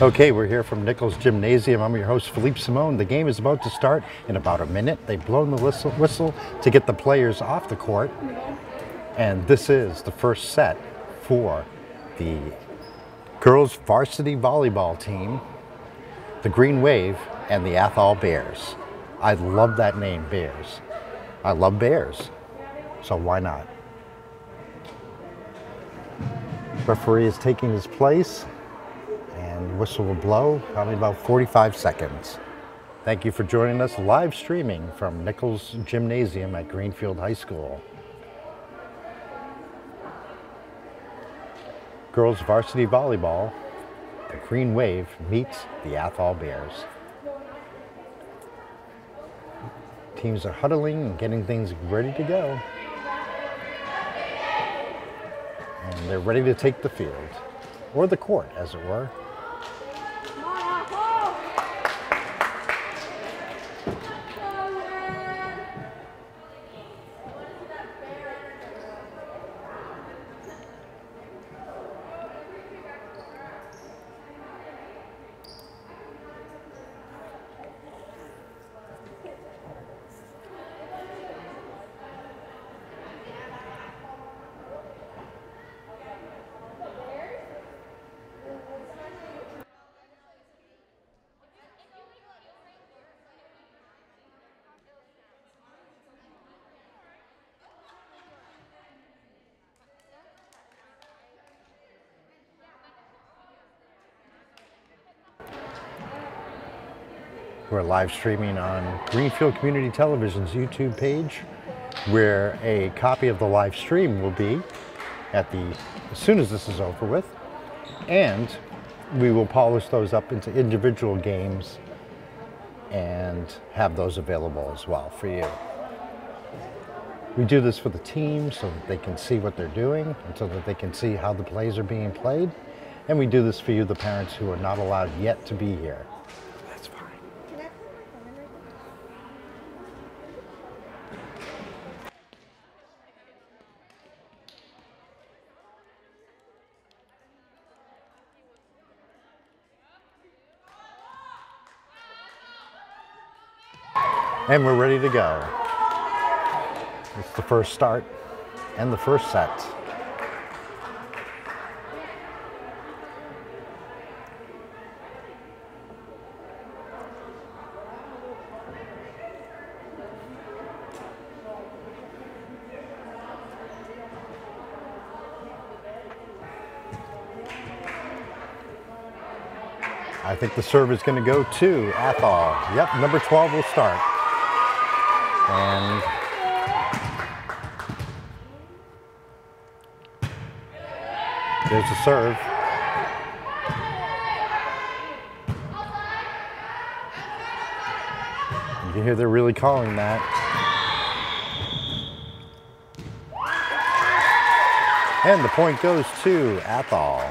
Okay, we're here from Nichols Gymnasium. I'm your host, Philippe Simone. The game is about to start in about a minute. They've blown the whistle to get the players off the court. And this is the first set for the girls varsity volleyball team, the Green Wave and the Athol Bears. I love that name, Bears. I love bears, so why not? Referee is taking his place. And the whistle will blow probably about 45 seconds. Thank you for joining us live streaming from Nichols Gymnasium at Greenfield High School. Girls Varsity Volleyball, the Green Wave meets the Athol Bears. Teams are huddling and getting things ready to go. And they're ready to take the field, or the court as it were. We're live streaming on Greenfield Community Television's YouTube page, where a copy of the live stream will be as soon as this is over with, and we will polish those up into individual games and have those available as well for you. We do this for the team so that they can see what they're doing and so that they can see how the plays are being played, and we do this for you, the parents who are not allowed yet to be here. And we're ready to go. It's the first start and the first set. I think the serve is going to go to Athol. Yep, number 12 will start. And there's the serve. You can hear they're really calling that. And the point goes to Athol.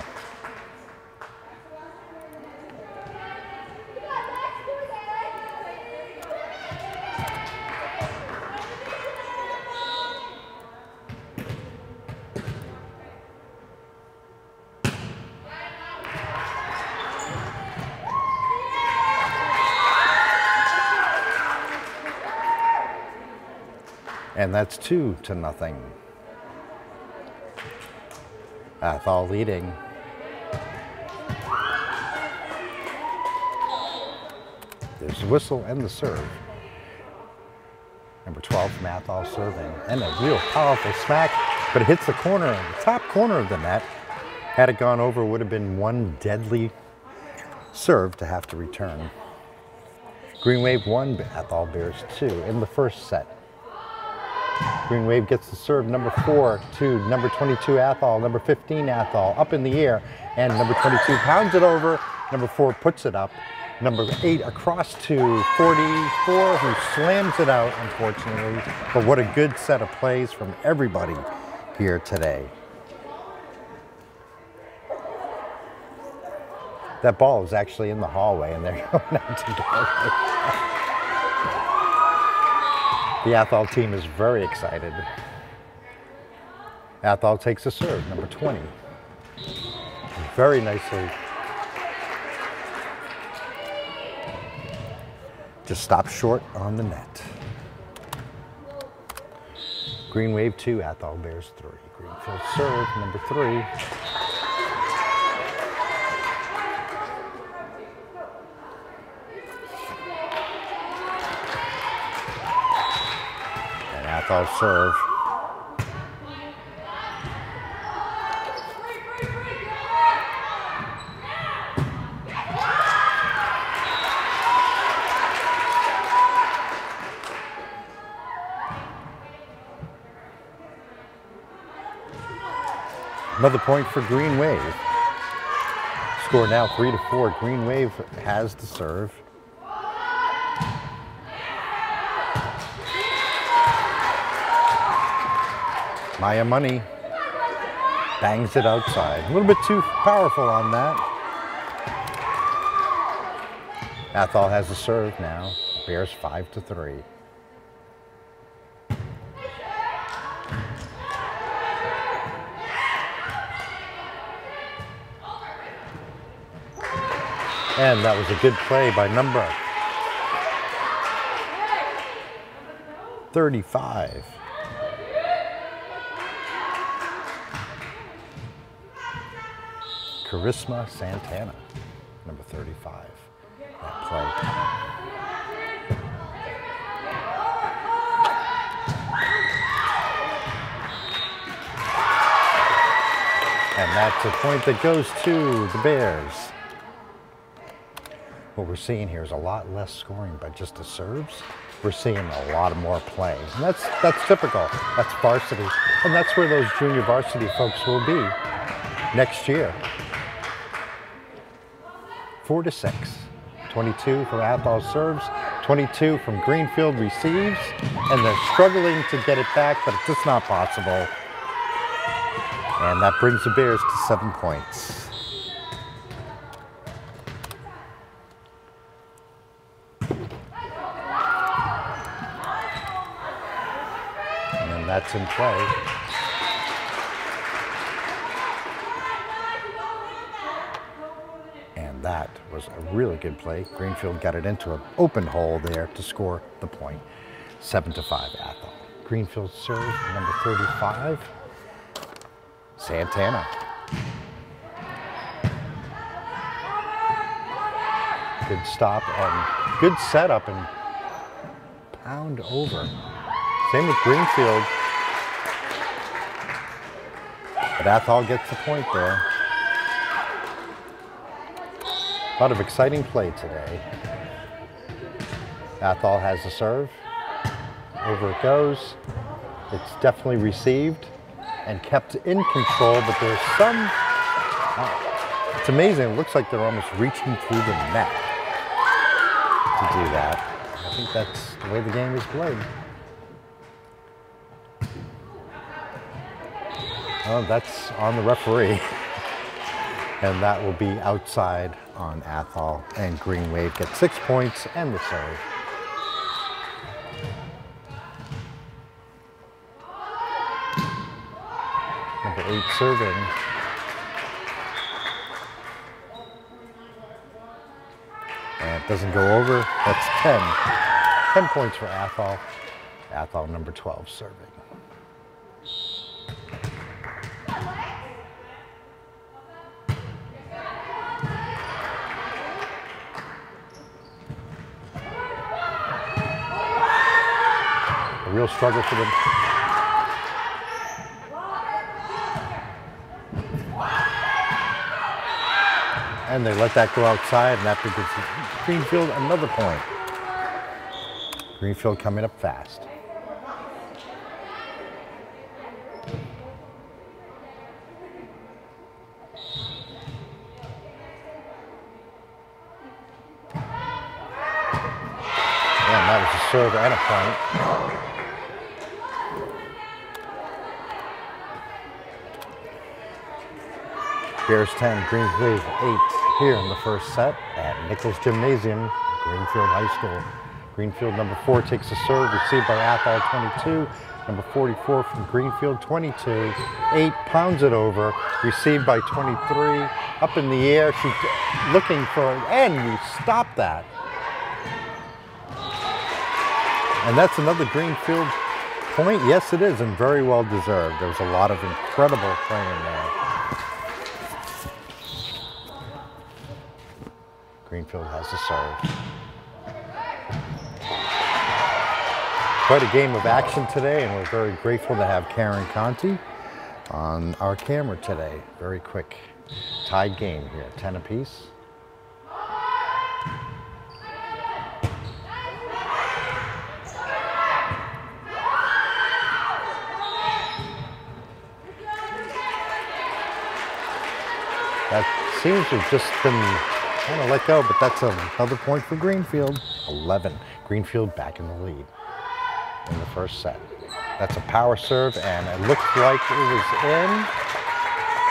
And that's 2-0. Athol leading. There's the whistle and the serve. Number 12 from Athol serving. And a real powerful smack, but it hits the corner, the top corner of the net. Had it gone over, it would have been one deadly serve to have to return. Green Wave 1, Athol Bears 2 in the first set. Green Wave gets the serve, number 4 to number 22 Athol, number 15 Athol, up in the air, and number 22 pounds it over, number 4 puts it up, number 8 across to 44, who slams it out, unfortunately, but what a good set of plays from everybody here today. That ball is actually in the hallway, and they're going out together. The Athol team is very excited. Athol takes a serve, number 20. Very nicely Just stopped short on the net. Green Wave 2, Athol Bears 3. Greenfield serve, number 3. And Athol serve. Another point for Green Wave. Score now 3-4. Green Wave has the serve. Maya Money bangs it outside. A little bit too powerful on that. Athol has the serve now. Bears 5-3. And that was a good play by number 35. Charisma Santana, number 35. That play. And that's a point that goes to the Bears. What we're seeing here is a lot less scoring by just the serves. We're seeing a lot more play. And that's typical. That's varsity. And that's where those junior varsity folks will be next year. 4-6. 22 from Athol serves, 22 from Greenfield receives, and they're struggling to get it back, but it's just not possible. And that brings the Bears to 7 points. And that's in play. And that was a really good play. Greenfield got it into an open hole there to score the point. 7-5 Athol. Greenfield serve, number 35. Santana. Good stop and good setup and pound over. Same with Greenfield. But Athol gets the point there. A lot of exciting play today. Athol has the serve. Over it goes. It's definitely received and kept in control, but there's some, it's amazing. It looks like they're almost reaching through the net to do that. I think that's the way the game is played. Well, that's on the referee. And that will be outside on Athol, and Green Wave gets 6 points and the serve. Number 8 serving. And it doesn't go over. That's 10. 10 points for Athol. Athol number 12 serving. A real struggle for them. And they let that go outside, and that gives Greenfield another point. Greenfield coming up fast. And that was a serve and a point. Bears 10, Green Wave 8 here in the first set at Nichols Gymnasium, Greenfield High School. Greenfield number 4 takes a serve, received by Athol 22. Number 44 from Greenfield 22. 8 pounds it over, received by 23. Up in the air, she's looking for, and we stopped that. And that's another Greenfield point. Yes, it is, and very well deserved. There was a lot of incredible playing there. Greenfield has a serve. Quite a game of action today, and we're very grateful to have Karen Conti on our camera today. Very quick tied game here, 10 apiece. That seems to have just been kind of let go, but that's another point for Greenfield. 11. Greenfield back in the lead in the first set. That's a power serve, and it looked like it was in.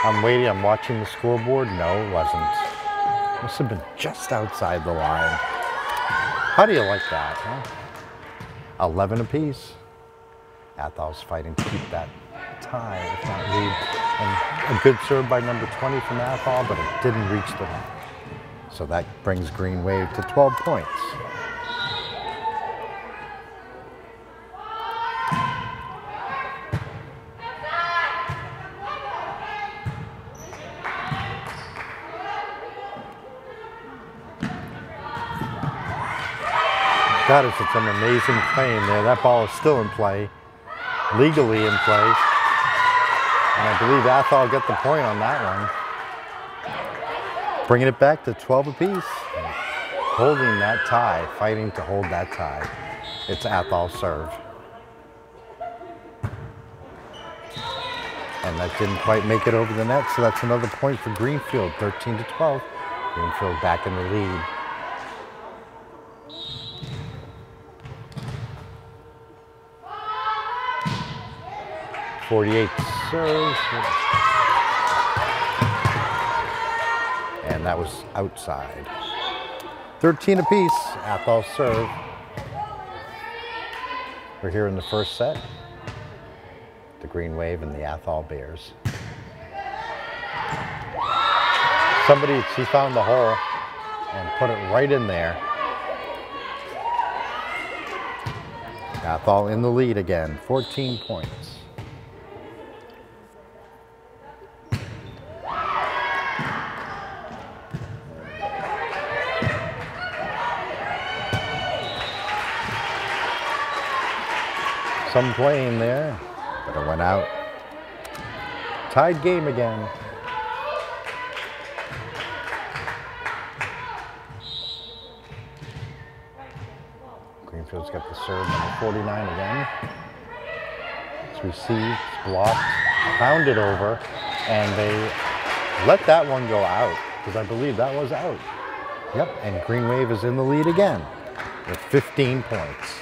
I'm waiting, I'm watching the scoreboard. No, it wasn't. Must have been just outside the line. How do you like that, huh? 11 apiece. Athol's fighting to keep that tie, if not lead. And a good serve by number 20 from Athol, but it didn't reach the line. So that brings Green Wave to 12 points. God, it's some amazing playing there. That ball is still in play, legally in play. And I believe Athol got the point on that one. Bringing it back to 12 apiece. Holding that tie, fighting to hold that tie. It's Athol's serve. And that didn't quite make it over the net, so that's another point for Greenfield, 13 to 12. Greenfield back in the lead. .48 serves. And that was outside. 13 apiece, Athol serve. We're here in the first set. The Green Wave and the Athol Bears. She found the hole and put it right in there. Athol in the lead again, 14 points. Some playing there, but it went out. Tied game again. Greenfield's got the serve, number 49 again. It's received, it's blocked, pounded over, and they let that one go out, because I believe that was out. Yep, and Green Wave is in the lead again with 15 points.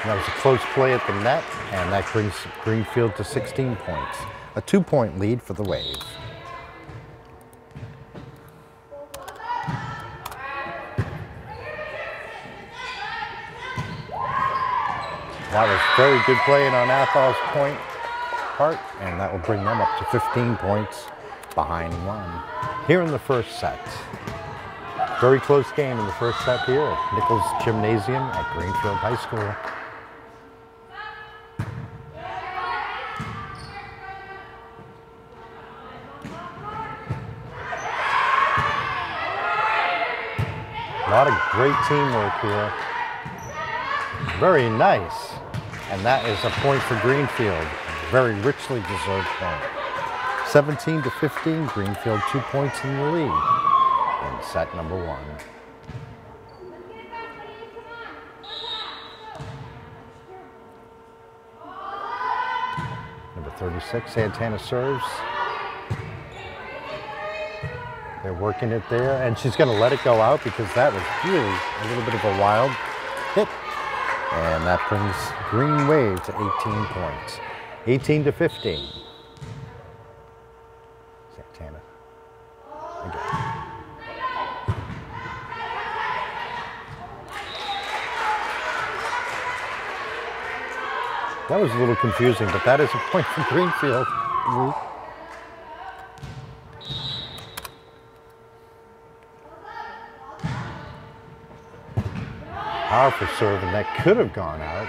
That was a close play at the net, and that brings Greenfield to 16 points. A 2-point lead for the Wave. That was very good playing on Athol's point part, and that will bring them up to 15 points behind one. Here in the first set. Very close game in the first set here at Nichols Gymnasium at Greenfield High School. A lot of great teamwork here. Very nice. And that is a point for Greenfield. Very richly deserved point. 17 to 15, Greenfield 2 points in the lead in set number 1. Number 36, Santana serves. They're working it there, and she's going to let it go out because that was really a little bit of a wild hit. And that brings Green Wave to 18 points. 18 to 15. Santana. Again. A That was a little confusing, but that is a point for Greenfield. Powerful serve, and that could have gone out.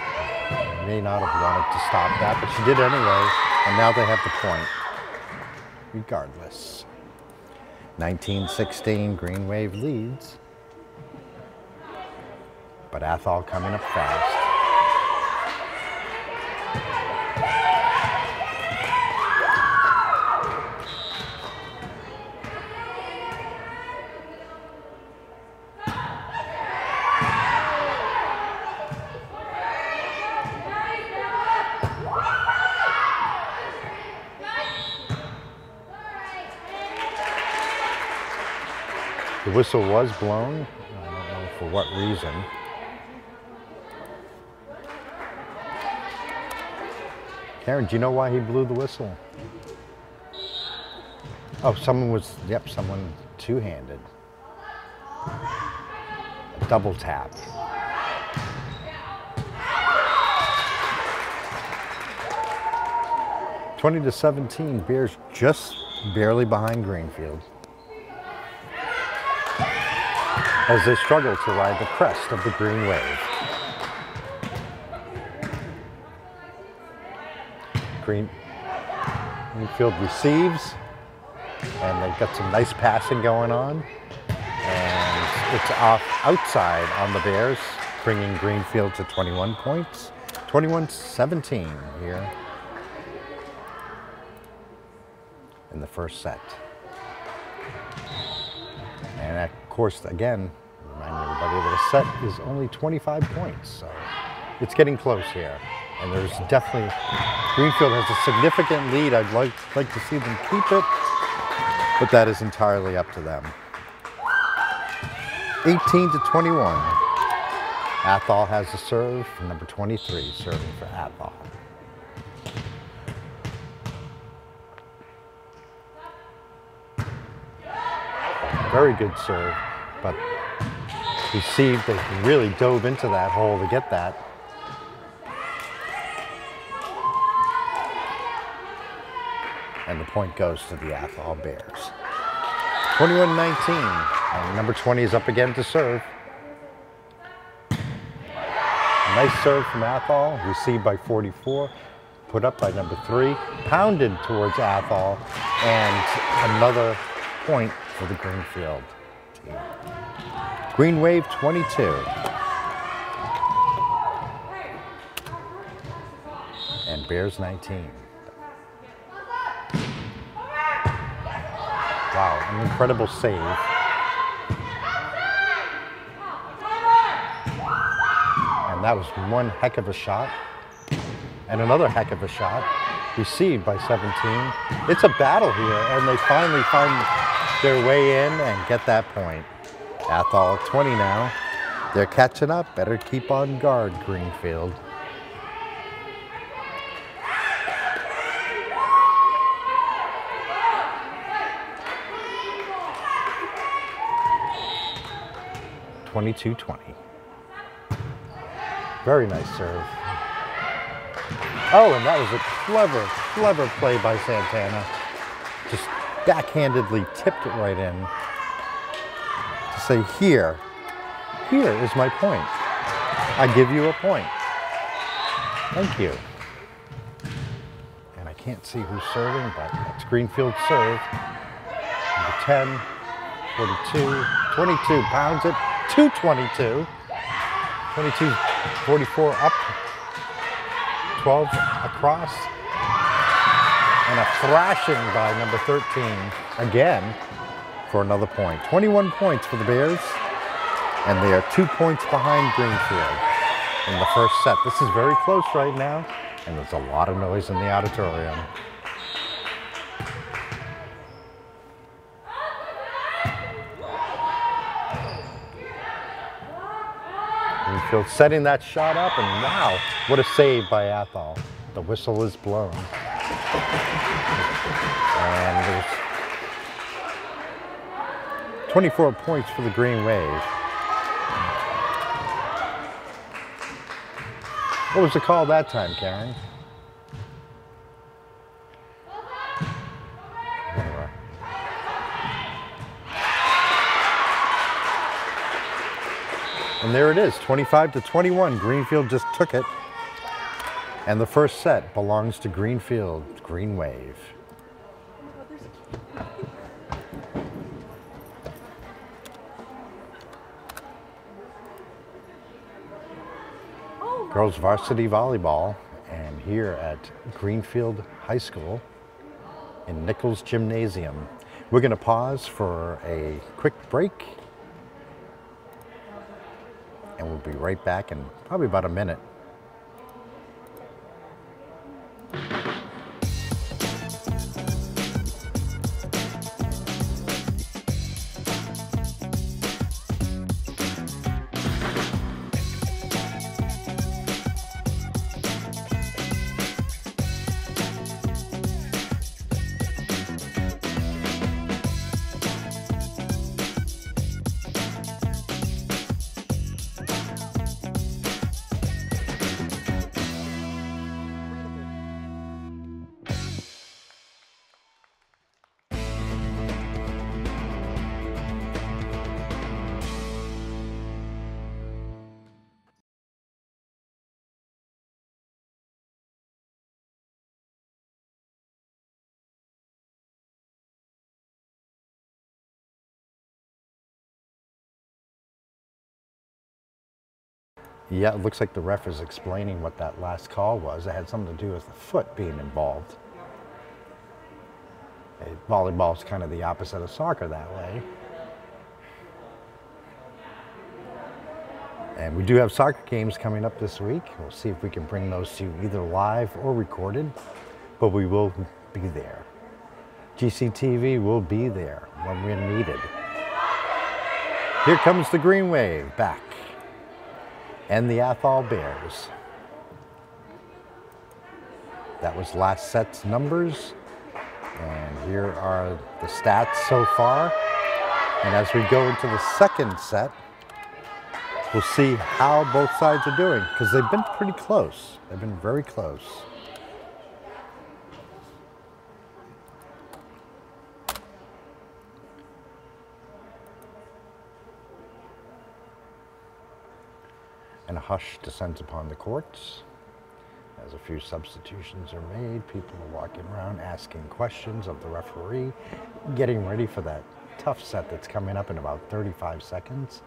May not have wanted to stop that, but she did anyway, and now they have the point. Regardless. 19-16, Green Wave leads. But Athol coming up fast. The whistle was blown. I don't know for what reason. Karen, do you know why he blew the whistle? Oh, someone two-handed. A double tap. (20-17), Bears just barely behind Greenfield, as they struggle to ride the crest of the Green Wave. Greenfield receives, and they've got some nice passing going on, and it's off outside on the Bears, bringing Greenfield to 21 points. 21-17 here in the first set. And of course, again, reminding everybody that a set is only 25 points, so it's getting close here. And there's definitely, Greenfield has a significant lead. I'd like to see them keep it, but that is entirely up to them. 18-21. Athol has the serve, number 23 serving for Athol. Very good serve, but received, they really dove into that hole to get that. And the point goes to the Athol Bears. 21-19, and number 20 is up again to serve. A nice serve from Athol, received by 44, put up by number 3, pounded towards Athol, and another point for the Greenfield team. Green Wave 22. And Bears 19. Wow, an incredible save. And that was one heck of a shot. And another heck of a shot. Received by 17. It's a battle here, and they finally find their way in and get that point. Athol at 20 now. They're catching up. Better keep on guard, Greenfield. (22-20). Very nice serve. Oh, and that was a clever play by Santana. Just backhandedly tipped it right in to say, here is my point. I give you a point. Thank you. And I can't see who's serving, but it's Greenfield's serve. Number 10, 42, 22, pounds it, 222. 22, 44 up, 12 across. And a thrashing by number 13, again, for another point. 21 points for the Bears, and they are 2 points behind Greenfield in the first set. This is very close right now, and there's a lot of noise in the auditorium. Greenfield setting that shot up, and wow, what a save by Athol. The whistle is blown. And there's 24 points for the Green Wave. What was the call that time, Karen? And there it is, 25-21. Greenfield just took it. And the first set belongs to Greenfield, Green Wave. Girls Varsity Volleyball, and here at Greenfield High School in Nichols Gymnasium. We're going to pause for a quick break, and we'll be right back in probably about a minute. Yeah, it looks like the ref is explaining what that last call was. It had something to do with the foot being involved. Volleyball is kind of the opposite of soccer that way. And we do have soccer games coming up this week. We'll see if we can bring those to you either live or recorded, but we will be there. GCTV will be there when we're needed. Here comes the Green Wave back. And the Athol Bears. That was last set's numbers. And here are the stats so far. And as we go into the second set, we'll see how both sides are doing, because they've been pretty close. They've been very close. And a hush descends upon the courts as a few substitutions are made. People are walking around asking questions of the referee, getting ready for that tough set that's coming up in about 35 seconds.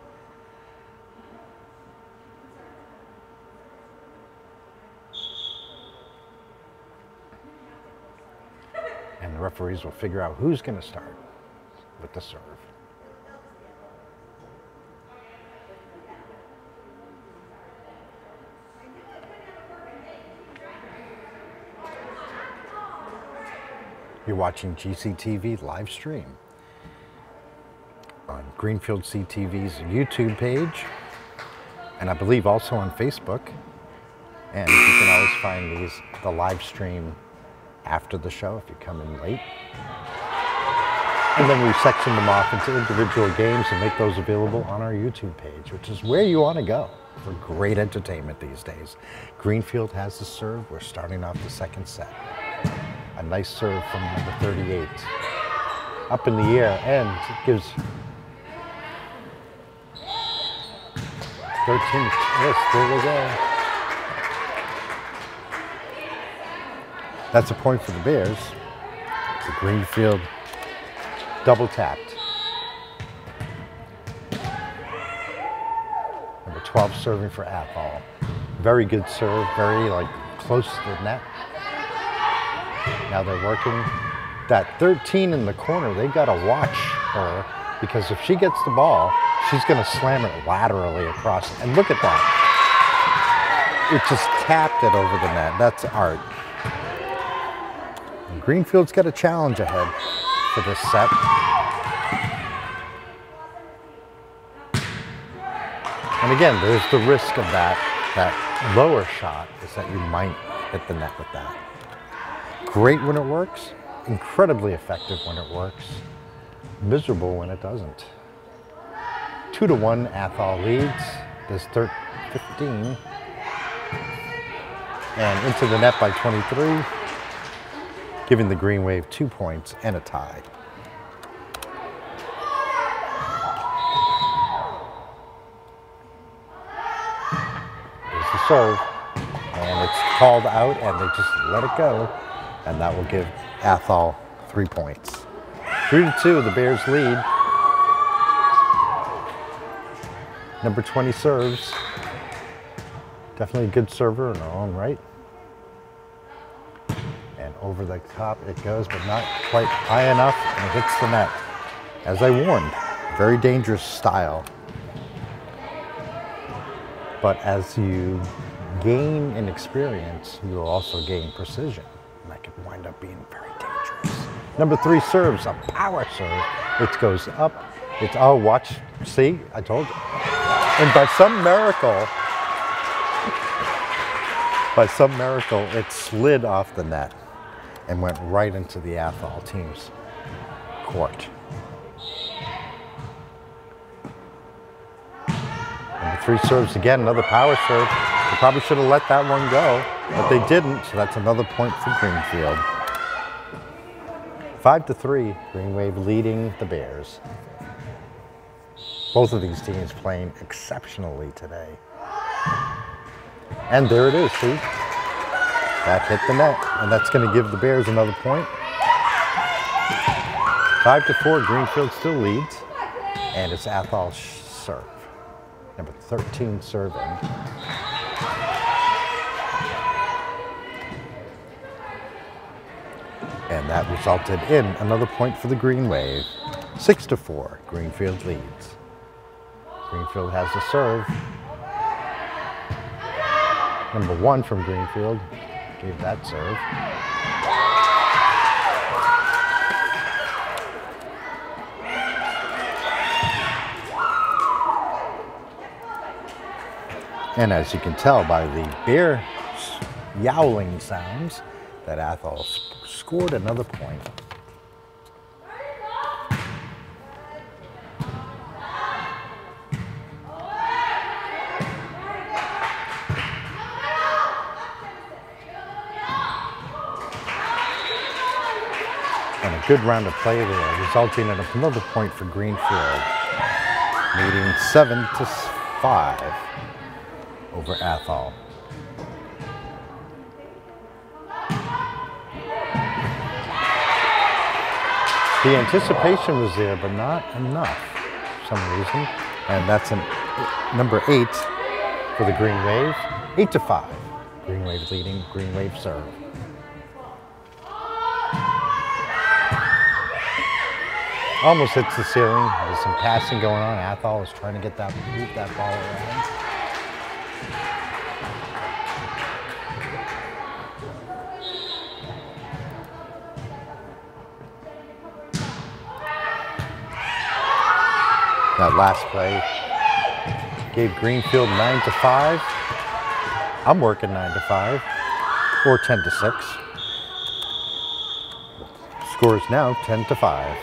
And the referees will figure out who's going to start with the serve. You're watching GCTV live stream on Greenfield CTV's YouTube page, and I believe also on Facebook. And you can always find the live stream after the show if you come in late. And then we section them off into individual games and make those available on our YouTube page, which is where you want to go for great entertainment these days. Greenfield has the serve. We're starting off the second set. A nice serve from number 38. Up in the air, and it gives 13. Yes, there we go. That's a point for the Bears. The Greenfield double tapped. Number 12 serving for Athol. Very good serve, very close to the net. Now they're working that 13 in the corner. They got to watch her, because if she gets the ball, she's going to slam it laterally across. And look at that. It just tapped it over the net. That's art. And Greenfield's got a challenge ahead for this set. And again, there's the risk of that lower shot, is that you might hit the net with that. Great when it works, incredibly effective when it works, miserable when it doesn't. 2-1 Athol leads. There's 15. And into the net by 23, giving the Green Wave 2 points and a tie. serve, and it's called out, and they just let it go, and that will give Athol 3 points. 3-2, the Bears lead. Number 20 serves. Definitely a good server in her own right. And over the top it goes, but not quite high enough, and it hits the net. As I warned, very dangerous style. But as you gain in experience, you will also gain precision. And that could wind up being very dangerous. Number 3 serves, a power serve. It goes up. It's, oh, watch, see, I told you. And by some miracle, it slid off the net and went right into the Athol team's court. Number 3 serves again, another power serve. They probably should have let that one go, but they didn't, so that's another point for Greenfield. 5-3, Green Wave leading the Bears. Both of these teams playing exceptionally today. And there it is, see? That hit the net, and that's going to give the Bears another point. 5-4, Greenfield still leads, and it's Athol's serve. Number 13 serving. And that resulted in another point for the Green Wave. 6-4, Greenfield leads. Greenfield has the serve. Number 1 from Greenfield gave that serve. And as you can tell by the bear yowling sounds, that Athol scored another point. And a good round of play there, resulting in another point for Greenfield, leading 7-5 over Athol. The anticipation was there, but not enough for some reason. And that's number 8 for the Green Wave. 8-5. Green Wave leading, Green Wave serve. Almost hits the ceiling. There's some passing going on. Athol is trying to move that ball around. That last play gave Greenfield 9-5. I'm working 9-5 or 10-6. Score is now 10-5.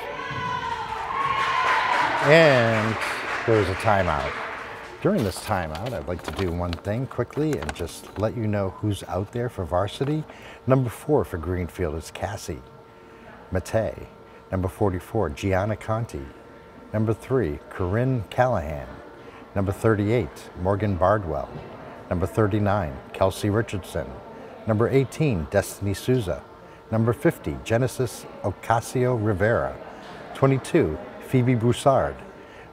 And there's a timeout. During this timeout, I'd like to do one thing quickly and just let you know who's out there for varsity. Number 4 for Greenfield is Cassie Matei. Number 44, Gianna Conti. Number 3, Corinne Callahan. Number 38, Morgan Bardwell. Number 39, Kelsey Richardson. Number 18, Destiny Souza. Number 50, Genesis Ocasio-Rivera. 22, Phoebe Broussard.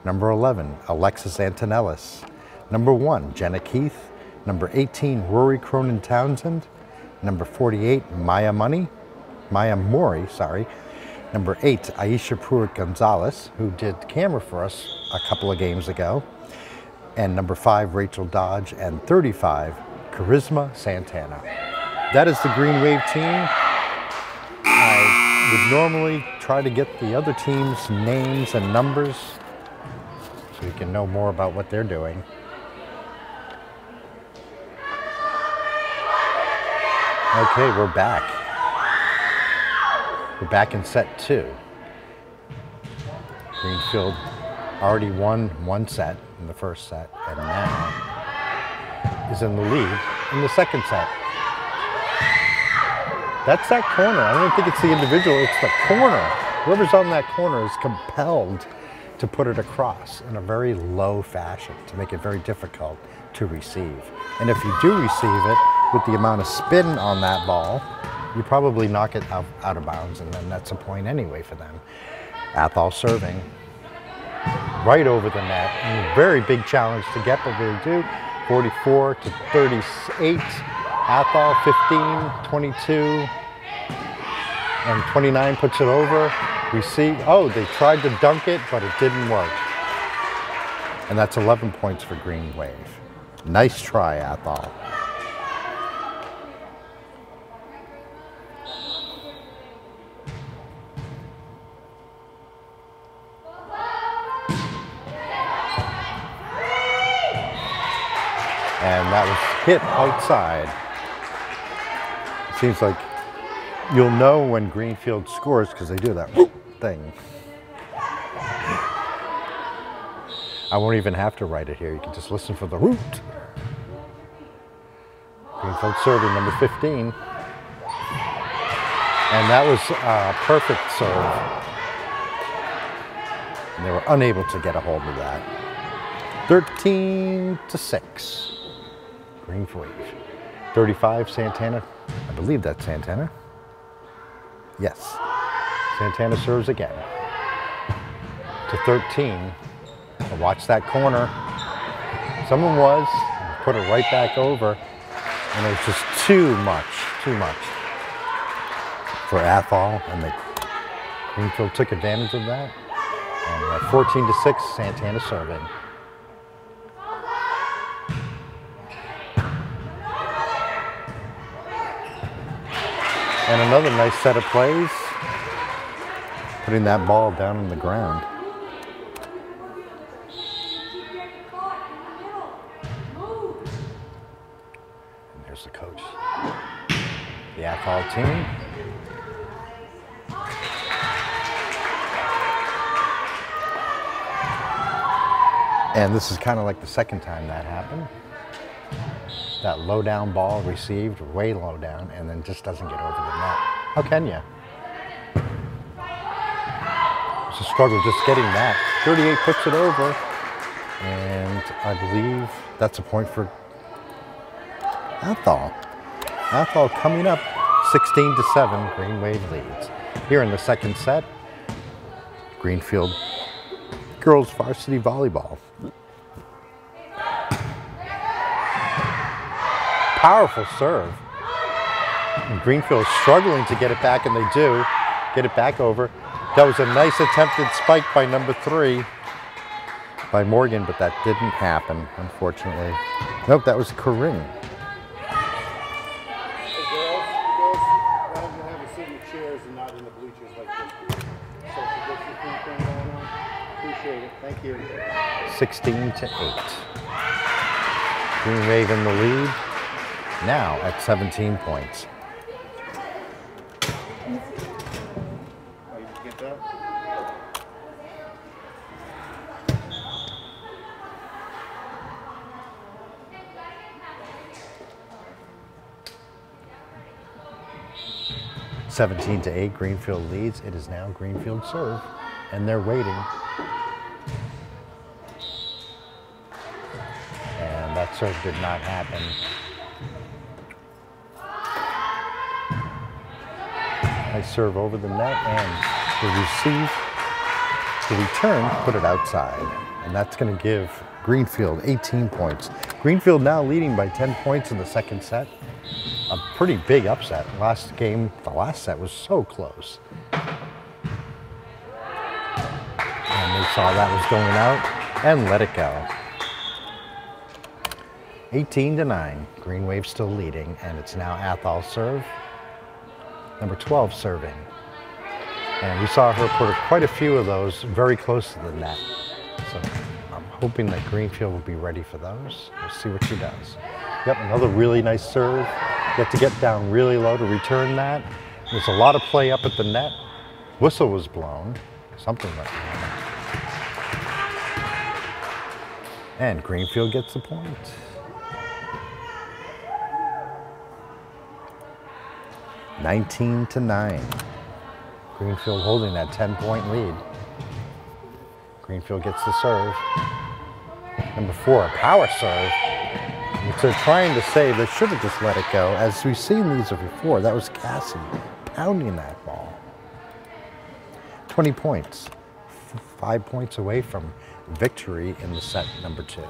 Number 11, Alexis Antonellis. Number 1, Jenna Keith. Number 18, Rory Cronin-Townsend. Number 48, Maya Mori. Number 8, Aisha Pruitt-Gonzalez, who did camera for us a couple of games ago. And number 5, Rachel Dodge. And 35, Charisma Santana. That is the Green Wave team. I would normally try to get the other team's names and numbers so you can know more about what they're doing. Okay, we're back. We're back in set 2. Greenfield already won one set in the first set and now is in the lead in the second set. That's that corner. I don't think it's the individual, it's the corner. Whoever's on that corner is compelled to put it across in a very low fashion to make it very difficult to receive. And if you do receive it with the amount of spin on that ball, you probably knock it out of bounds, and then that's a point anyway for them. Athol serving right over the net. And a very big challenge to get, but they do. 44 to 38. Athol 15, 22, and 29 puts it over. We see, oh, they tried to dunk it, but it didn't work. And that's 11 points for Green Wave. Nice try, Athol. And that was hit outside. Seems like you'll know when Greenfield scores because they do that whoop thing. I won't even have to write it here. You can just listen for the root. Greenfield serving number 15. And that was a perfect serve. And they were unable to get a hold of that. 13 to 6. Green Wave. 35, Santana. I believe that's Santana. Yes. Santana serves again. To 13. Watch that corner. Someone was. Put it right back over. And it was just too much for Athol. And Greenfield took advantage of that. And 14 to 6, Santana serving. And another nice set of plays, putting that ball down on the ground. And there's the coach. The Athol team. And this is kind of like the second time that happened. That low down ball received, way low down, and then just doesn't get over the net. How can you? It's a struggle just getting that. 38 puts it over, and I believe that's a point for Athol. Athol coming up 16 to 7, Green Wave leads. Here in the second set, Greenfield girls varsity volleyball. Powerful serve. And Greenfield is struggling to get it back, and they do get it back over. That was a nice attempted spike by number 3 by Morgan, but that didn't happen, unfortunately. Nope, that was Corinne. Hey girls, why don't you have a seat in the chairs and not in the bleachers like this? So if you get your thing going on, appreciate it. Thank you. 16 to 8. Green Wave in the lead. Now at 17 points. Oh, you get that? (17 to 8). Greenfield leads. It is now Greenfield serve, and they're waiting. And that serve did not happen. Nice serve over the net, and the return, put it outside. And that's going to give Greenfield 18 points. Greenfield now leading by 10 points in the second set. A pretty big upset. Last game, the last set was so close. And they saw that was going out and let it go. 18 to 9. Green Wave still leading, and it's now Athol serve. Number 12 serving. And we saw her put quite a few of those very close to the net. So I'm hoping that Greenfield will be ready for those. We'll see what she does. Yep, another really nice serve. You have to get down really low to return that. There's a lot of play up at the net. Whistle was blown. Something like that. And Greenfield gets the point. 19 to 9. Greenfield holding that 10-point lead. Greenfield gets the serve. Number 4, a power serve. So they're trying to save. They should have just let it go. As we've seen these before, that was Cassie pounding that ball. 20 points. 5 points away from victory in the set number 2.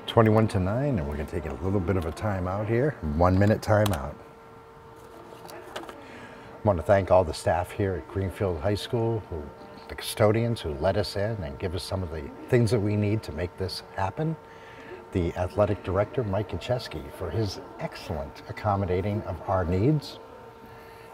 (21-9), and we're going to take a little bit of a timeout here. 1 minute timeout. I want to thank all the staff here at Greenfield High School, the custodians who let us in and give us some of the things that we need to make this happen. The athletic director, Mike Kacheski, for his excellent accommodating of our needs.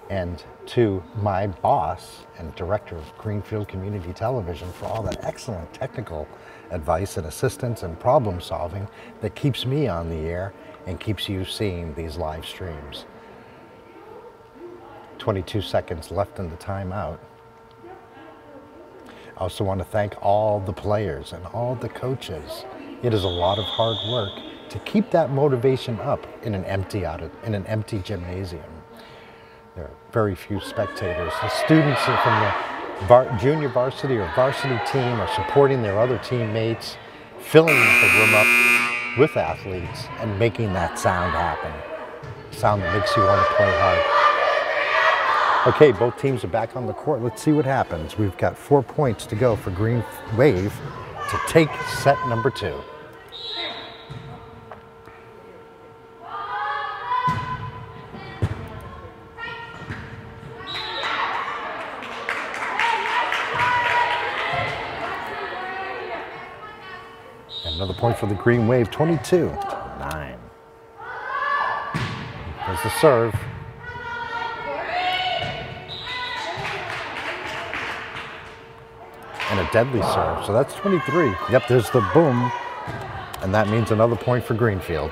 And to my boss and director of Greenfield Community Television for all that excellent technical advice and assistance and problem solving that keeps me on the air and keeps you seeing these live streams. 22 seconds left in the timeout. I also want to thank all the players and all the coaches. It is a lot of hard work to keep that motivation up in an empty gymnasium. There are very few spectators. The students from the junior varsity or varsity team are supporting their other teammates, filling the room up with athletes and making that sound happen. Sound that makes you want to play hard. Okay, both teams are back on the court. Let's see what happens. We've got 4 points to go for Green Wave to take set number 2. Another point for the Green Wave, 22-9. There's the serve. And a deadly serve, so that's 23. Yep, there's the boom. And that means another point for Greenfield.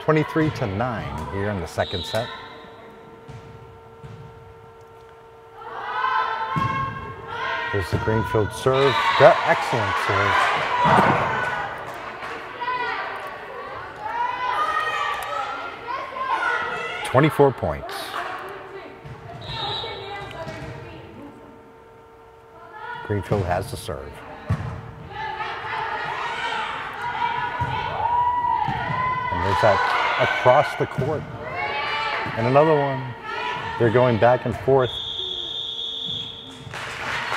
23-9 here in the second set. There's the Greenfield serve. Excellent serve. 24 points. Greenfield has the serve. And there's that across the court. And another one. They're going back and forth.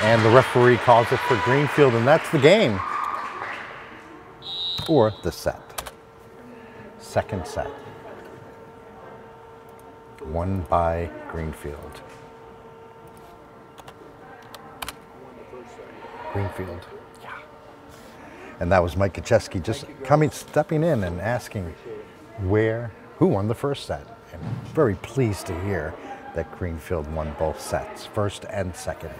And the referee calls it for Greenfield, and that's the game. Or the set. Second set. Won by Greenfield. Greenfield. Yeah. And that was Mike Kacheski just stepping in and asking who won the first set. And very pleased to hear that Greenfield won both sets, first and second.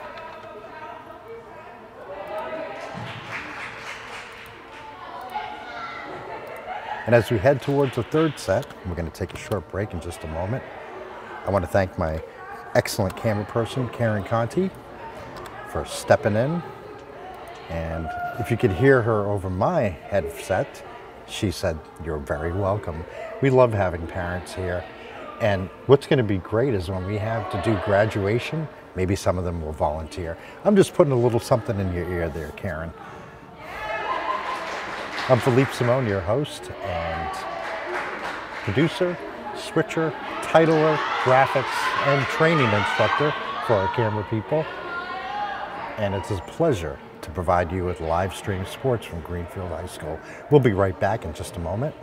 And as we head towards the third set, we're going to take a short break in just a moment. I want to thank my excellent camera person, Karen Conti, for stepping in. And if you could hear her over my headset, she said, "You're very welcome." We love having parents here. And what's going to be great is when we have to do graduation, maybe some of them will volunteer. I'm just putting a little something in your ear there, Karen. I'm Philippe Simone, your host and producer, switcher, titler, graphics, and training instructor for our camera people. And it's a pleasure to provide you with live stream sports from Greenfield High School. We'll be right back in just a moment.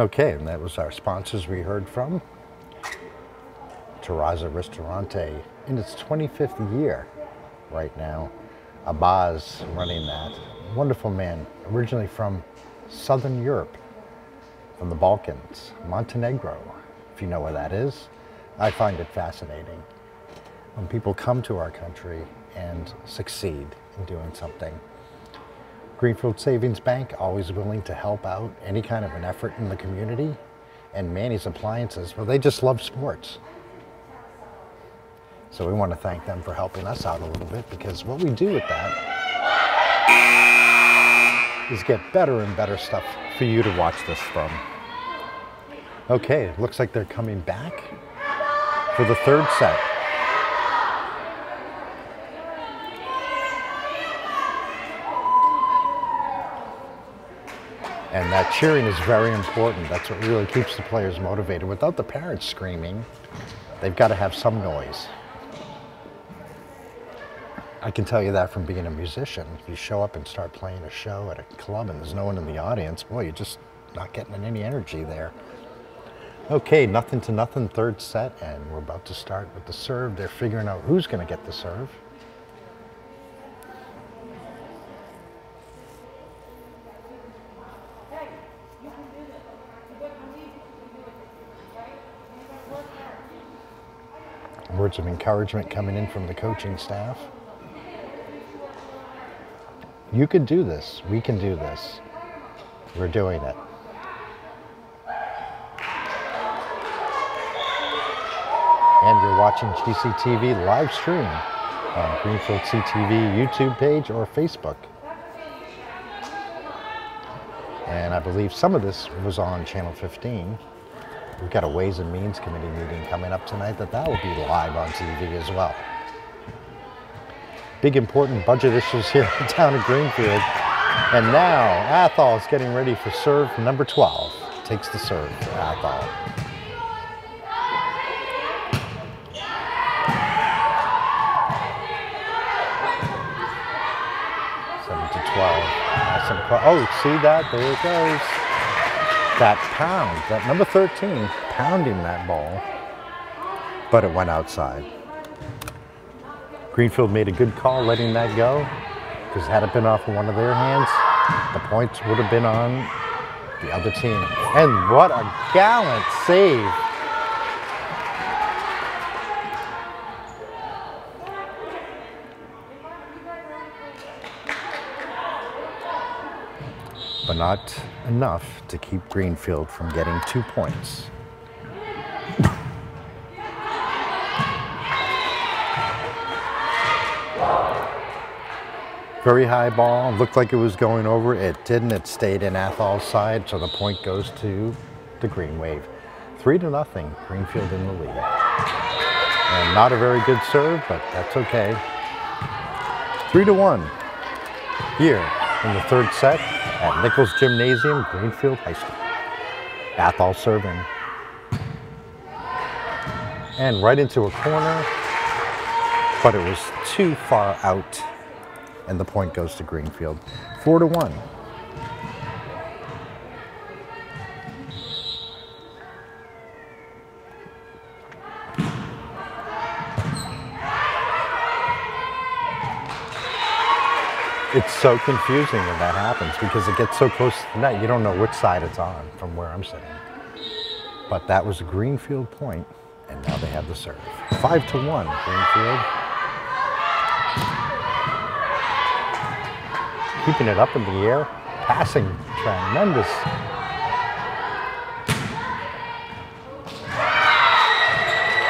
Okay, and that was our sponsors we heard from. Terrazza Ristorante in its 25th year right now. Abaz running that. Wonderful man, originally from Southern Europe, from the Balkans, Montenegro, if you know where that is. I find it fascinating when people come to our country and succeed in doing something. Greenfield Savings Bank, always willing to help out any kind of an effort in the community. And Manny's Appliances, well, they just love sports. So we want to thank them for helping us out a little bit, because what we do with that is get better and better stuff for you to watch this from. Okay, looks like they're coming back for the third set. And that cheering is very important. That's what really keeps the players motivated. Without the parents screaming, they've got to have some noise. I can tell you that from being a musician. If you show up and start playing a show at a club and there's no one in the audience, boy, you're just not getting any energy there. Okay, 0-0, third set, and we're about to start with the serve. They're figuring out who's going to get the serve. Words of encouragement coming in from the coaching staff. You can do this. We can do this. We're doing it. And you're watching GCTV live stream on Greenfield CTV YouTube page or Facebook. And I believe some of this was on Channel 15. We've got a Ways and Means Committee meeting coming up tonight that will be live on TV as well. Big important budget issues here in town of Greenfield. And now Athol is getting ready for serve number 12. Takes the serve for Athol. Oh, see that? There it goes. That pound, that number 13, pounding that ball, but it went outside. Greenfield made a good call letting that go, because had it been off of one of their hands, the points would have been on the other team. And what a gallant save. But not enough to keep Greenfield from getting 2 points. Very high ball, looked like it was going over. It didn't, it stayed in Athol's side, so the point goes to the Green Wave. 3-0, Greenfield in the lead. And not a very good serve, but that's okay. 3-1 here in the third set at Nichols Gymnasium, Greenfield High School. Athol serving. And right into a corner, but it was too far out, and the point goes to Greenfield. 4-1. It's so confusing when that happens, because it gets so close to the net, you don't know which side it's on from where I'm sitting. But that was a Greenfield point, and now they have the serve. 5-1, Greenfield. Keeping it up in the air, passing tremendous.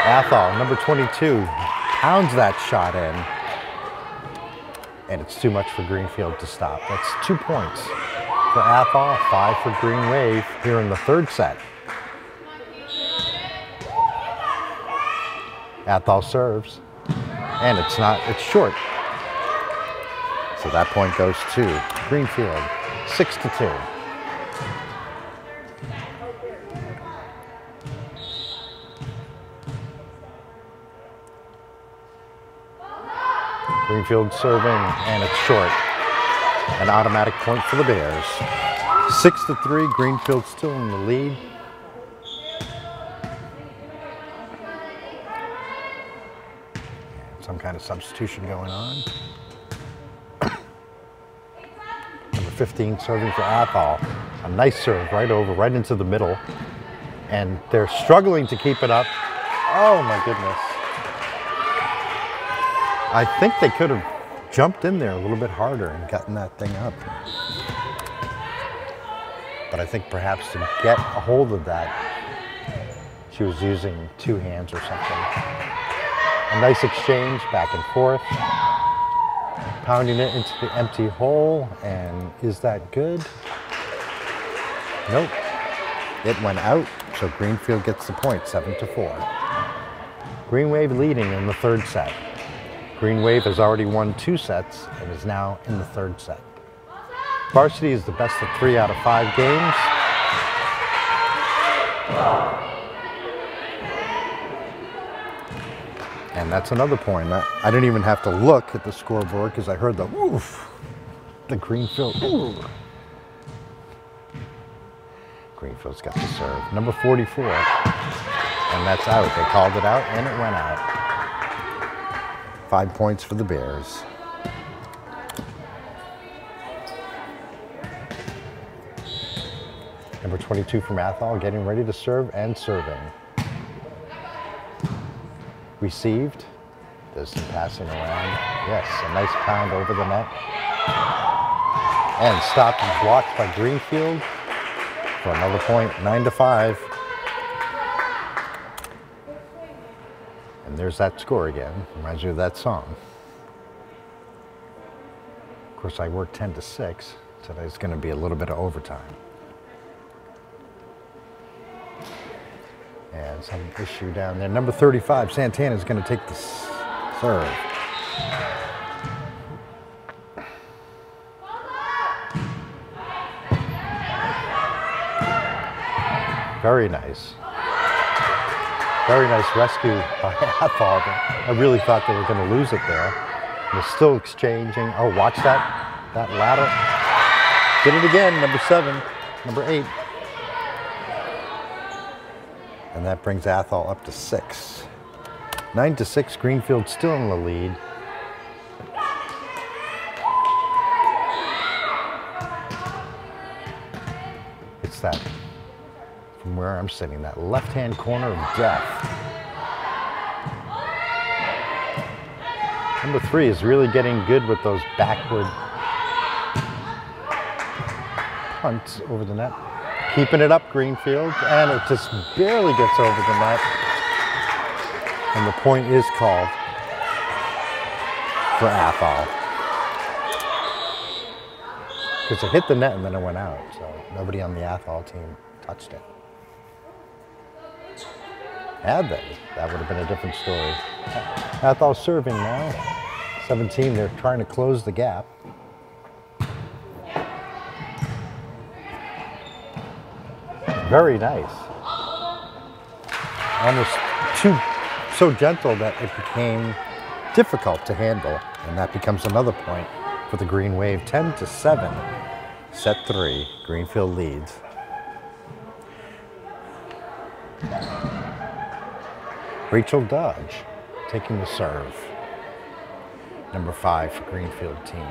Athol, number 22, pounds that shot in. And it's too much for Greenfield to stop. That's 2 points for Athol, 5 for Green Wave here in the third set. Athol serves, and it's short. So that point goes to Greenfield, 6-2. Greenfield serving, and it's short. An automatic point for the Bears. 6-3, Greenfield still in the lead. Some kind of substitution going on. Number 15 serving for Athol. A nice serve right over, right into the middle. And they're struggling to keep it up. Oh my goodness. I think they could have jumped in there a little bit harder and gotten that thing up. But I think perhaps to get a hold of that, she was using two hands or something. A nice exchange back and forth. Pounding it into the empty hole, and is that good? Nope. It went out, so Greenfield gets the point, 7-4. Green Wave leading in the third set. Green Wave has already won 2 sets and is now in the third set. Varsity is the best of 3 out of 5 games. And that's another point. I didn't even have to look at the scoreboard because I heard the woof, the Greenfield. Ooh. Greenfield's got the serve. Number 44. And that's out. They called it out and it went out. 5 points for the Bears. Number 22 from Athol getting ready to serve and serving. Received. There's some passing around. Yes, a nice pound over the net. And stopped and blocked by Greenfield for another point, 9-5. And there's that score again. Reminds you of that song. Of course, I worked 10-6. Today's going to be a little bit of overtime. And some issue down there. Number 35, Santana is going to take the serve. Very nice. Very nice rescue by Athol. I really thought they were going to lose it there. They're still exchanging. Oh, watch that. That ladder. Did it again, number 7, number 8. And that brings Athol up to 6. 9-6, Greenfield still in the lead. It's that, from where I'm sitting, that left-hand corner of death. Number 3 is really getting good with those backward punts over the net. Keeping it up, Greenfield, and it just barely gets over the net. And the point is called for Athol. Because it hit the net and then it went out, so nobody on the Athol team touched it. Had they, that would have been a different story. Athol serving now. 17, they're trying to close the gap. Very nice. Almost so gentle that it became difficult to handle. And that becomes another point for the Green Wave. 10-7. Set 3. Greenfield leads. Rachel Dodge taking the serve. Number 5 for Greenfield team.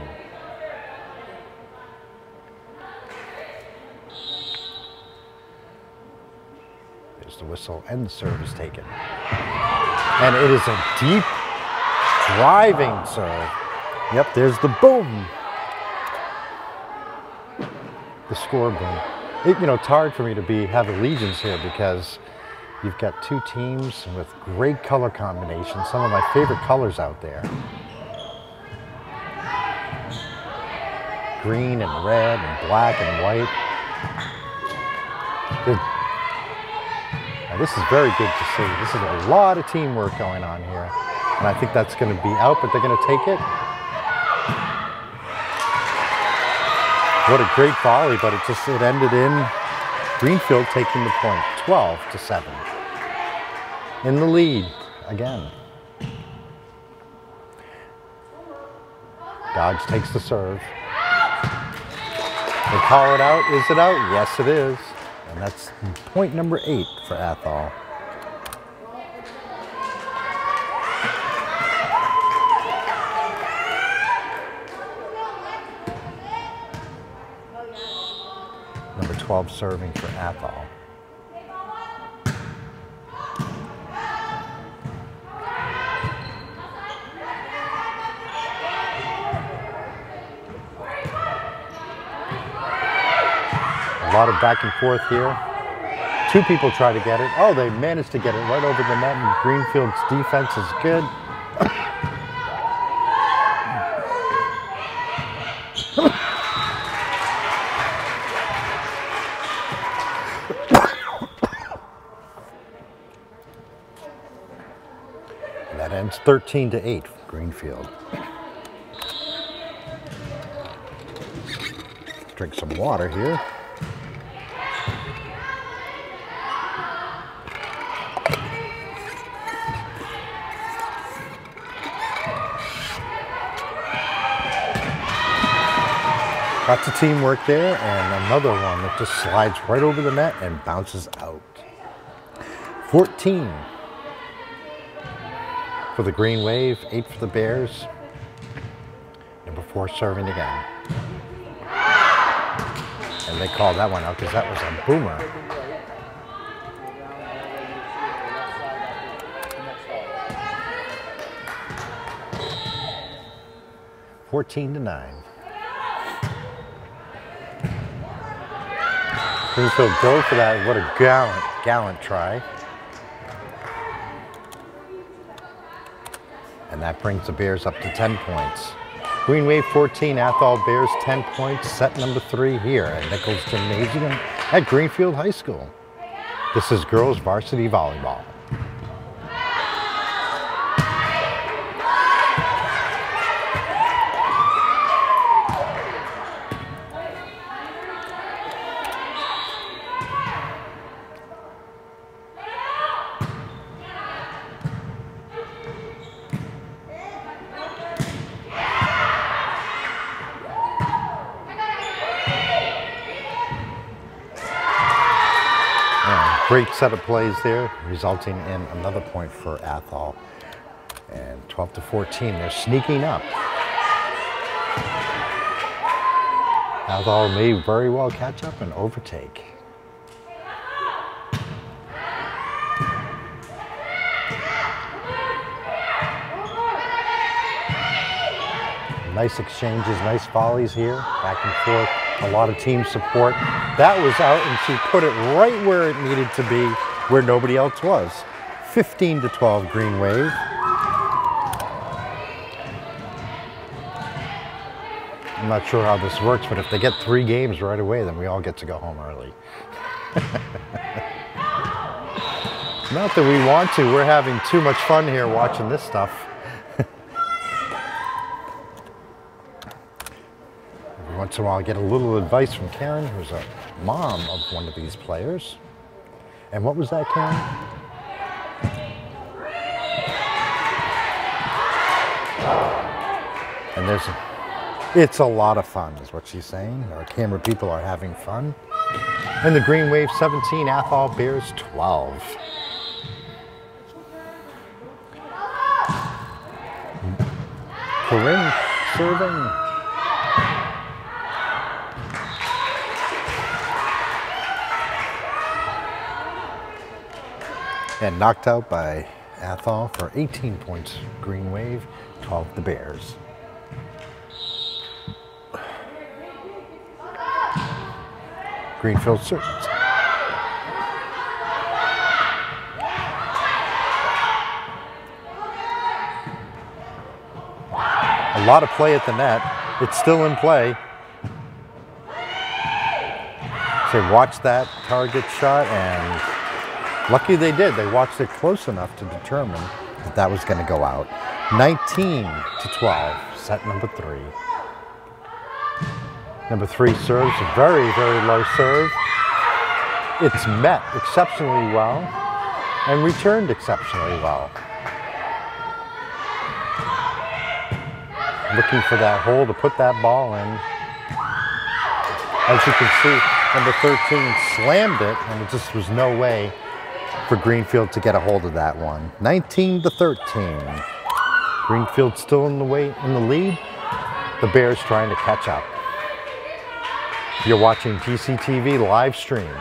There's the whistle and the serve is taken. And it is a deep driving serve. Yep, there's the boom. The score boom. It's hard for me to have allegiance here because you've got two teams with great color combinations, some of my favorite colors out there. Green and red and black and white. Now this is very good to see. This is a lot of teamwork going on here. And I think that's going to be out, but they're going to take it. What a great volley, but it ended in Greenfield taking the point, 12-7. In the lead again. Dodge takes the serve. They call it out. Is it out? Yes, it is. And that's point number 8 for Athol. Number 12 serving for Athol. A lot of back and forth here. 2 people try to get it. Oh, they managed to get it right over the net, and Greenfield's defense is good. And that ends 13-8 for Greenfield. Drink some water here. Lots of teamwork there, and another one that just slides right over the net and bounces out. 14 for the Green Wave, 8 for the Bears. Number 4 serving again. And they called that one out because that was a boomer. (14-9). Greenfield go for that. What a gallant try. And that brings the Bears up to 10 points. Green Wave 14, Athol Bears 10 points. Set number 3 here at Nichols Gymnasium at Greenfield High School. This is girls varsity volleyball. Great set of plays there, resulting in another point for Athol. And 12-14, they're sneaking up. Athol may very well catch up and overtake. Nice exchanges, nice volleys here, back and forth. A lot of team support. That was out, and she put it right where it needed to be, where nobody else was. 15-12 Green Wave. I'm not sure how this works, but if they get 3 games right away, then we all get to go home early. Not that we want to. We're having too much fun here watching this stuff. Once in a while I get a little advice from Karen, who's a mom of one of these players. And what was that, Karen? And it's a lot of fun is what she's saying. Our camera people are having fun. And the Green Wave 17, Athol Bears 12. Corinne serving. And knocked out by Athol for 18 points, Green Wave, 12 the Bears. Greenfield serves. A lot of play at the net. It's still in play. So watch that target shot, and lucky they did. They watched it close enough to determine that that was going to go out. 19-12, set number 3. Number 3 serves a very, very low serve. It's met exceptionally well and returned exceptionally well. Looking for that hole to put that ball in. As you can see, number 13 slammed it, and it just was no way for Greenfield to get a hold of that one. 19-13. Greenfield still in the lead. The Bears trying to catch up. You're watching GCTV live stream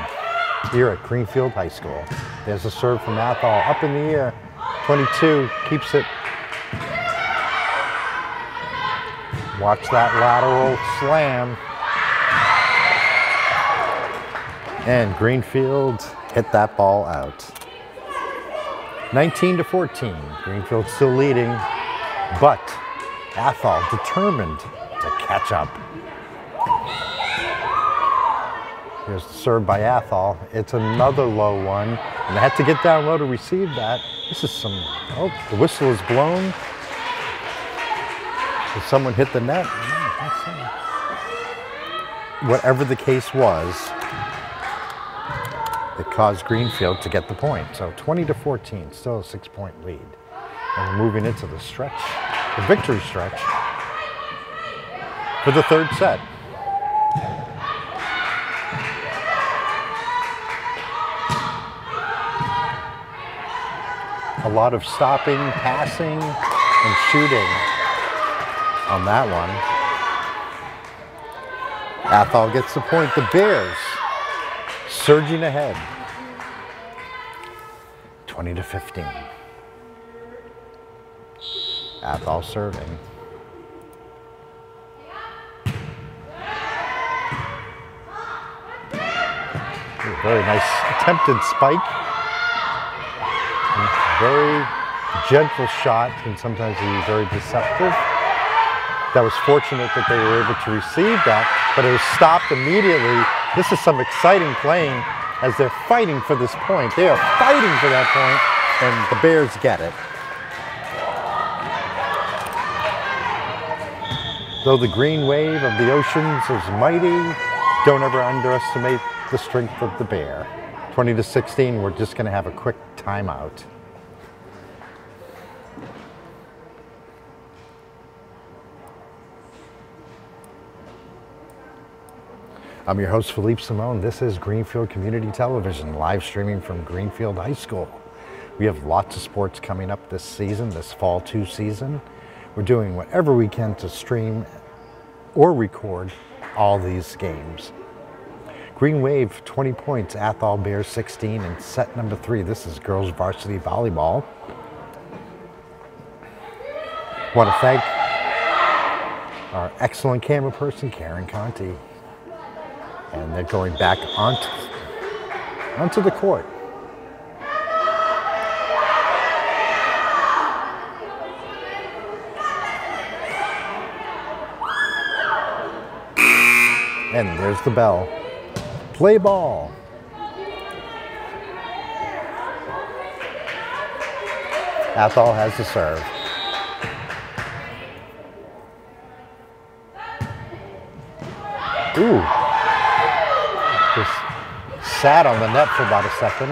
here at Greenfield High School. There's a serve from Athol up in the air. 22 keeps it. Watch that lateral slam. And Greenfield hit that ball out. 19-14. Greenfield still leading, but Athol determined to catch up. Here's the serve by Athol. It's another low one, and they had to get down low to receive that. This is some, oh, the whistle is blown. Did someone hit the net? Whatever the case was, it caused Greenfield to get the point. So 20-14, still a 6-point lead. And we're moving into the stretch, the victory stretch for the third set. A lot of stopping, passing, and shooting on that one. Athol gets the point. The Bears surging ahead. 20-15. Athol serving. Very nice attempted spike. Very gentle shot, and sometimes be very deceptive. That was fortunate that they were able to receive that, but it was stopped immediately. This is some exciting playing as they're fighting for this point. They are fighting for that point, and the Bears get it. Though the green wave of the oceans is mighty, don't ever underestimate the strength of the Bear. 20-16, we're just gonna have a quick timeout. I'm your host, Philippe Simone. This is Greenfield Community Television, live streaming from Greenfield High School. We have lots of sports coming up this season, this fall 2 season. We're doing whatever we can to stream or record all these games. Green Wave, 20 points, Athol Bears 16 in set number 3. This is girls varsity volleyball. Want to thank our excellent camera person, Karen Conti. And they're going back onto the court. And there's the bell. Play ball. Athol has the serve. Ooh. Just sat on the net for about a second.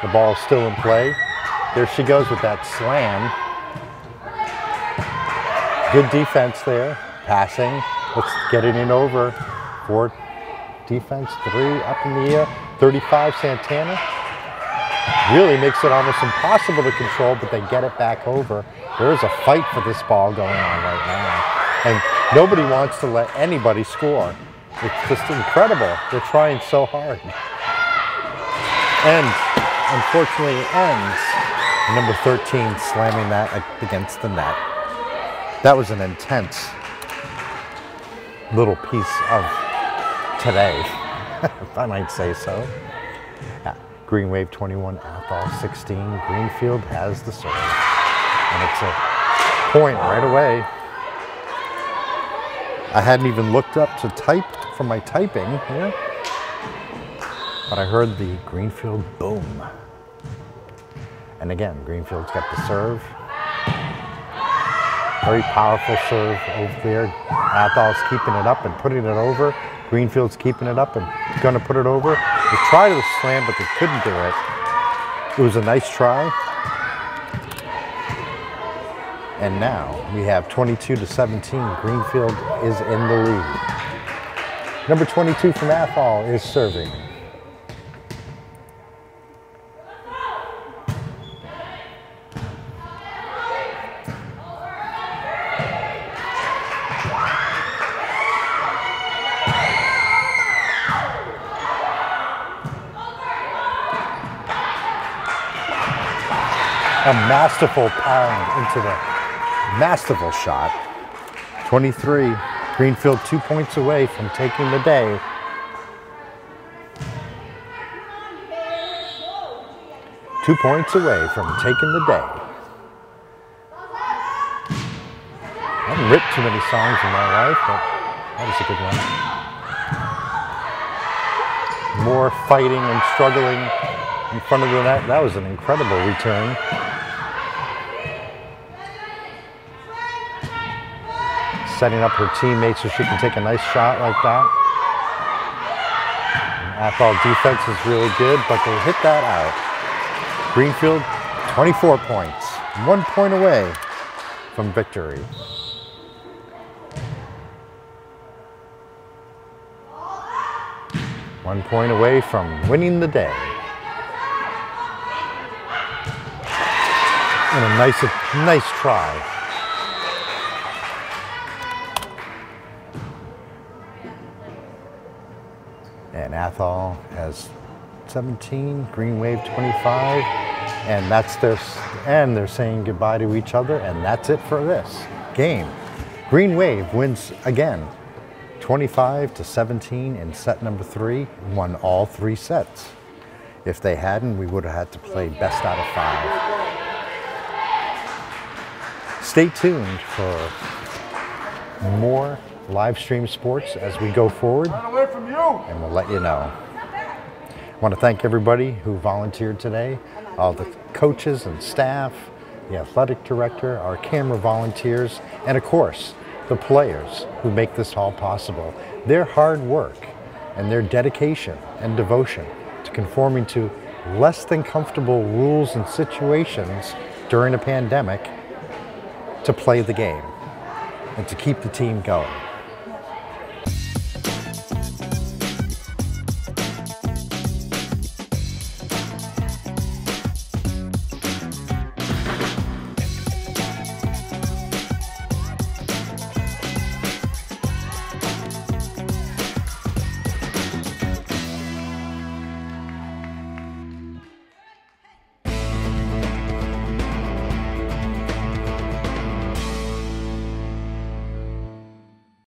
The ball is still in play. There she goes with that slam. Good defense there. Passing. Let's get it in over. 4 defense, 3 up in the air. 35 Santana. Really makes it almost impossible to control, but they get it back over. There is a fight for this ball going on right now. And nobody wants to let anybody score. It's just incredible. They're trying so hard. And unfortunately it ends. Number 13 slamming that against the net. That was an intense little piece of today, if I might say so. Green Wave 21, Athol 16. Greenfield has the serve. And it's a point right away. I hadn't even looked up to type from my typing here, but I heard the Greenfield boom. And again, Greenfield's got the serve. Very powerful serve over there. Athol's keeping it up and putting it over. Greenfield's keeping it up and gonna put it over. They tried to slam, but they couldn't do it. It was a nice try. And now we have 22-17. Greenfield is in the lead. Number 22 from Athol is serving. A masterful pound into the masterful shot. 23. Greenfield 2 points away from taking the day. Two points away from taking the day. I haven't written too many songs in my life, but that was a good one. More fighting and struggling in front of the net. That was an incredible return. Setting up her teammates so she can take a nice shot like that. Athol defense is really good, but they hit that out. Greenfield, 24 points, 1 point away from victory. One point away from winning the day. And a nice try. And Athol has 17, Green Wave 25, and they're saying goodbye to each other, and that's it for this game. Green Wave wins again, 25-17 in set number 3, won all 3 sets. If they hadn't, we would have had to play best out of 5. Stay tuned for more live stream sports as we go forward, and we'll let you know. I want to thank everybody who volunteered today, all the coaches and staff, the athletic director, our camera volunteers, and of course, the players who make this all possible. Their hard work and their dedication and devotion to conforming to less than comfortable rules and situations during a pandemic to play the game and to keep the team going.